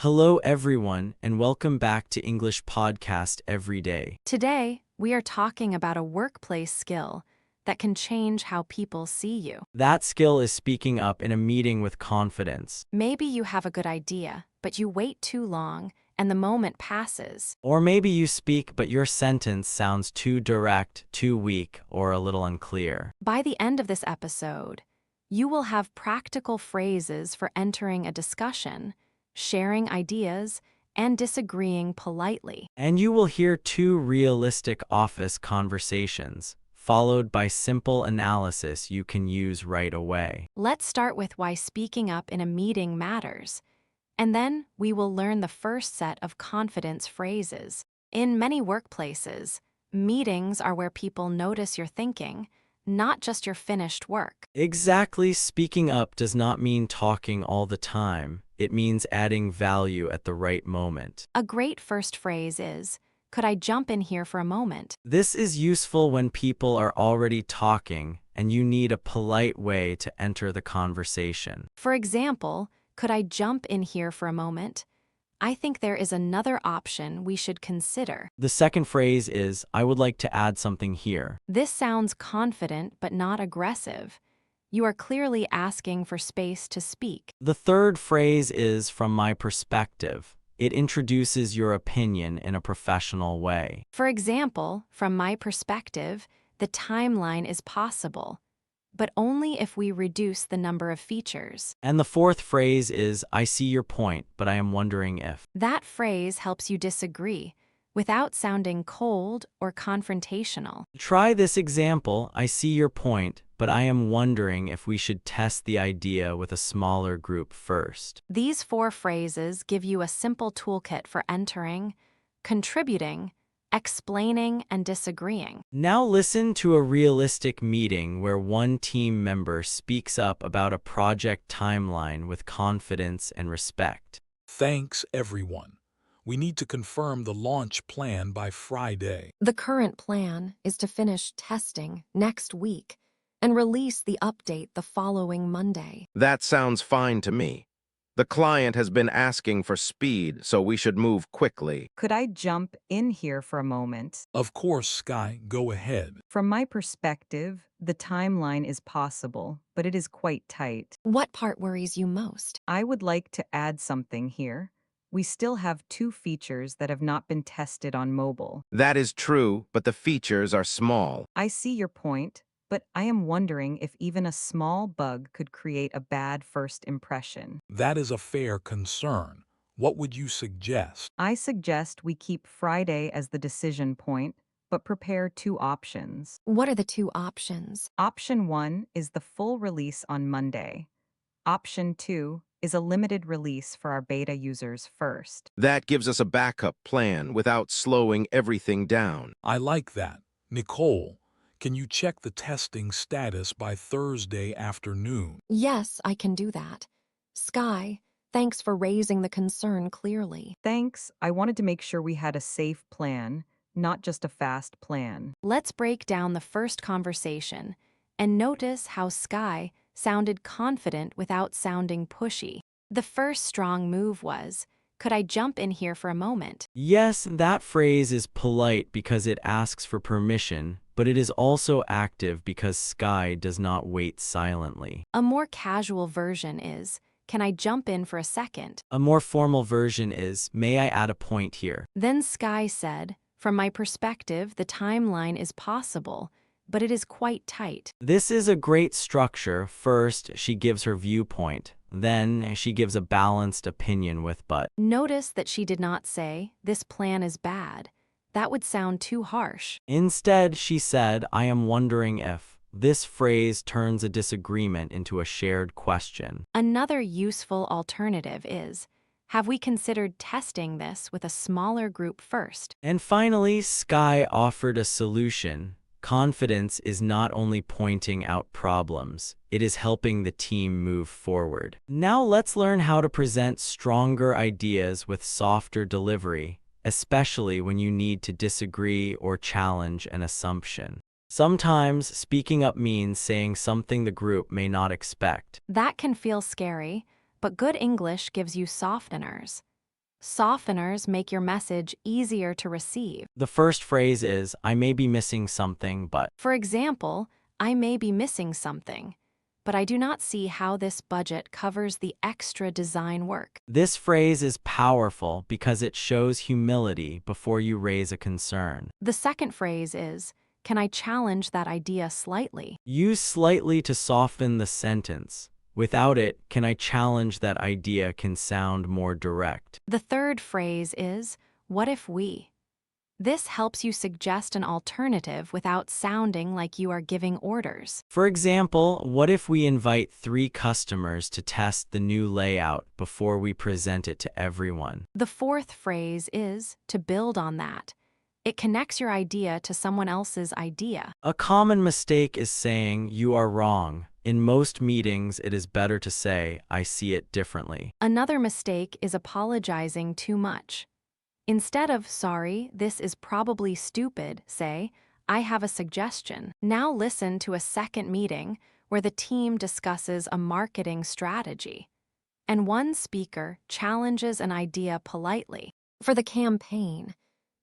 Hello, everyone, and welcome back to English Podcast Every Day. Today, we are talking about a workplace skill that can change how people see you. That skill is speaking up in a meeting with confidence. Maybe you have a good idea, but you wait too long and the moment passes. Or maybe you speak, but your sentence sounds too direct, too weak, or a little unclear. By the end of this episode, you will have practical phrases for entering a discussion, sharing ideas, and disagreeing politely. And you will hear two realistic office conversations, followed by simple analysis you can use right away. Let's start with why speaking up in a meeting matters. And then we will learn the first set of confidence phrases. In many workplaces, meetings are where people notice your thinking, not just your finished work. Exactly, speaking up does not mean talking all the time. It means adding value at the right moment. A great first phrase is, "Could I jump in here for a moment?" This is useful when people are already talking and you need a polite way to enter the conversation. For example, "Could I jump in here for a moment? I think there is another option we should consider." The second phrase is, "I would like to add something here." This sounds confident but not aggressive. You are clearly asking for space to speak. The third phrase is, "From my perspective." It introduces your opinion in a professional way. For example, from my perspective, the timeline is possible, but only if we reduce the number of features. And the fourth phrase is, "I see your point, but I am wondering if." That phrase helps you disagree without sounding cold or confrontational. Try this example. "I see your point, but I am wondering if we should test the idea with a smaller group first." These four phrases give you a simple toolkit for entering, contributing, explaining, and disagreeing. Now listen to a realistic meeting where one team member speaks up about a project timeline with confidence and respect. Thanks, everyone. We need to confirm the launch plan by Friday. The current plan is to finish testing next week and release the update the following Monday. That sounds fine to me. The client has been asking for speed, so we should move quickly. Could I jump in here for a moment? Of course, Sky, go ahead. From my perspective, the timeline is possible, but it is quite tight. What part worries you most? I would like to add something here. We still have two features that have not been tested on mobile. That is true, but the features are small. I see your point, but I am wondering if even a small bug could create a bad first impression. That is a fair concern. What would you suggest? I suggest we keep Friday as the decision point, but prepare two options. What are the two options? Option 1 is the full release on Monday. Option 2 is a limited release for our beta users first. That gives us a backup plan without slowing everything down. I like that. Nicole, can you check the testing status by Thursday afternoon? Yes, I can do that. Sky, thanks for raising the concern clearly. Thanks. I wanted to make sure we had a safe plan, not just a fast plan. Let's break down the first conversation and notice how Sky sounded confident without sounding pushy. The first strong move was, "Could I jump in here for a moment?" Yes, that phrase is polite because it asks for permission, but it is also active because Sky does not wait silently. A more casual version is, "Can I jump in for a second?" A more formal version is, "May I add a point here?" Then Sky said, "From my perspective, the timeline is possible, but it is quite tight." This is a great structure. First, she gives her viewpoint. Then, she gives a balanced opinion with but. Notice that she did not say, "This plan is bad." That would sound too harsh. Instead, she said, "I am wondering if." This phrase turns a disagreement into a shared question. Another useful alternative is, "Have we considered testing this with a smaller group first?" And finally, Sky offered a solution. Confidence is not only pointing out problems, it is helping the team move forward. Now let's learn how to present stronger ideas with softer delivery, especially when you need to disagree or challenge an assumption. Sometimes speaking up means saying something the group may not expect. That can feel scary, but good English gives you softeners. Softeners make your message easier to receive. The first phrase is, I may be missing something, but. For example, I may be missing something, but I do not see how this budget covers the extra design work. This phrase is powerful because it shows humility before you raise a concern. The second phrase is, can I challenge that idea slightly? Use slightly to soften the sentence. Without it, can I challenge that idea can sound more direct. The third phrase is, what if we? This helps you suggest an alternative without sounding like you are giving orders. For example, what if we invite 3 customers to test the new layout before we present it to everyone? The fourth phrase is, to build on that. It connects your idea to someone else's idea. A common mistake is saying, you are wrong. In most meetings, it is better to say, I see it differently. Another mistake is apologizing too much. Instead of, sorry, this is probably stupid, say, I have a suggestion. Now listen to a second meeting where the team discusses a marketing strategy, and one speaker challenges an idea politely. For the campaign,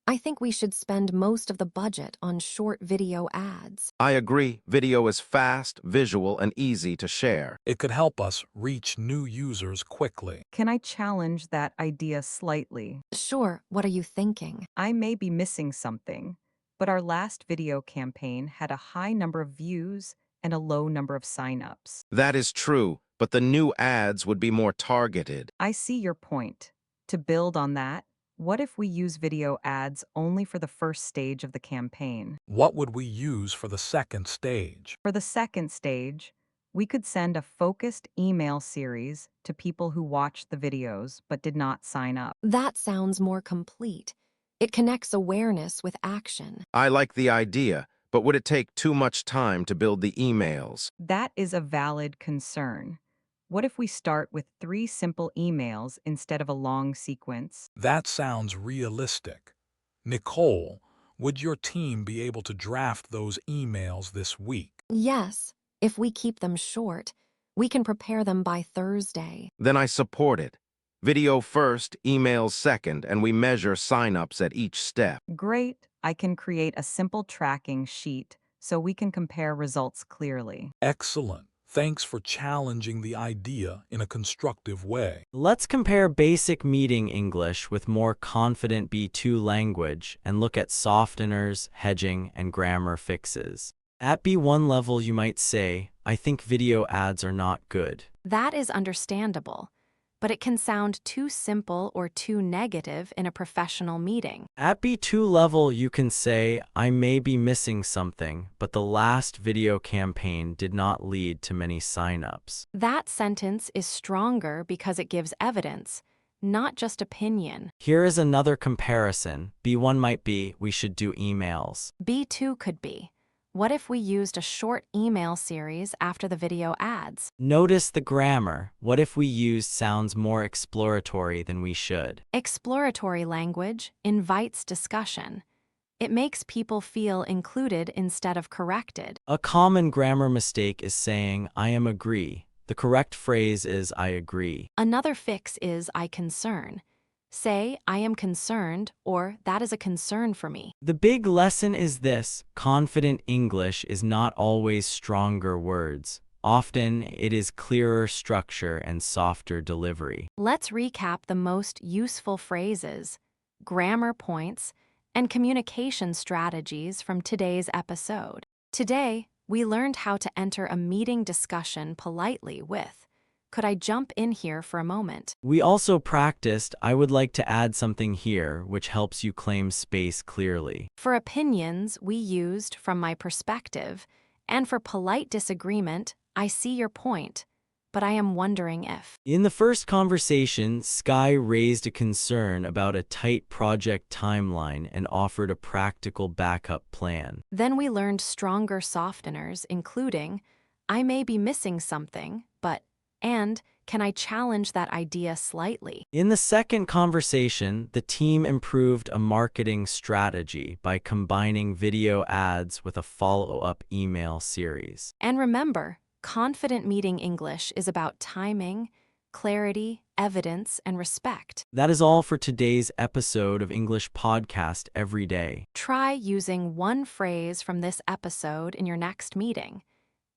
I think we should spend most of the budget on short video ads. I agree. Video is fast, visual, and easy to share. It could help us reach new users quickly. Can I challenge that idea slightly? Sure, what are you thinking? I may be missing something, but our last video campaign had a high number of views and a low number of signups. That is true, but the new ads would be more targeted. I see your point. To build on that, what if we use video ads only for the first stage of the campaign? What would we use for the second stage? For the second stage, we could send a focused email series to people who watched the videos but did not sign up. That sounds more complete. It connects awareness with action. I like the idea, but would it take too much time to build the emails? That is a valid concern. What if we start with 3 simple emails instead of a long sequence? That sounds realistic. Nicole, would your team be able to draft those emails this week? Yes, if we keep them short, we can prepare them by Thursday. Then I support it. Video first, emails second, and we measure signups at each step. Great, I can create a simple tracking sheet so we can compare results clearly. Excellent. Thanks for challenging the idea in a constructive way. Let's compare basic meeting English with more confident B2 language and look at softeners, hedging, and grammar fixes. At B1 level, you might say, I think video ads are not good. That is understandable, but it can sound too simple or too negative in a professional meeting. At B2 level, you can say, I may be missing something, but the last video campaign did not lead to many signups. That sentence is stronger because it gives evidence, not just opinion. Here is another comparison. B1 might be, we should do emails. B2 could be, what if we used a short email series after the video ads? Notice the grammar. What if we used sounds more exploratory than we should? Exploratory language invites discussion. It makes people feel included instead of corrected. A common grammar mistake is saying, I am agree. The correct phrase is, I agree. Another fix is, I concern. Say, I am concerned, or that is a concern for me. The big lesson is this: confident English is not always stronger words. Often, it is clearer structure and softer delivery. Let's recap the most useful phrases, grammar points, and communication strategies from today's episode. Today, we learned how to enter a meeting discussion politely with, could I jump in here for a moment? We also practiced, I would like to add something here, which helps you claim space clearly. For opinions, we used from my perspective, and for polite disagreement, I see your point, but I am wondering if. In the first conversation, Sky raised a concern about a tight project timeline and offered a practical backup plan. Then we learned stronger softeners, including, I may be missing something, but, and, can I challenge that idea slightly? In the second conversation, the team improved a marketing strategy by combining video ads with a follow-up email series. And remember, confident meeting English is about timing, clarity, evidence, and respect. That is all for today's episode of English Podcast Every Day. Try using one phrase from this episode in your next meeting,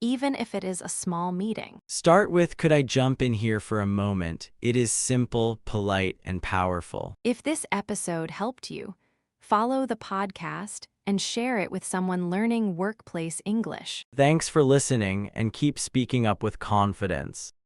even if it is a small meeting. Start with, "Could I jump in here for a moment?" It is simple, polite, and powerful. If this episode helped you, follow the podcast and share it with someone learning workplace English. Thanks for listening and keep speaking up with confidence.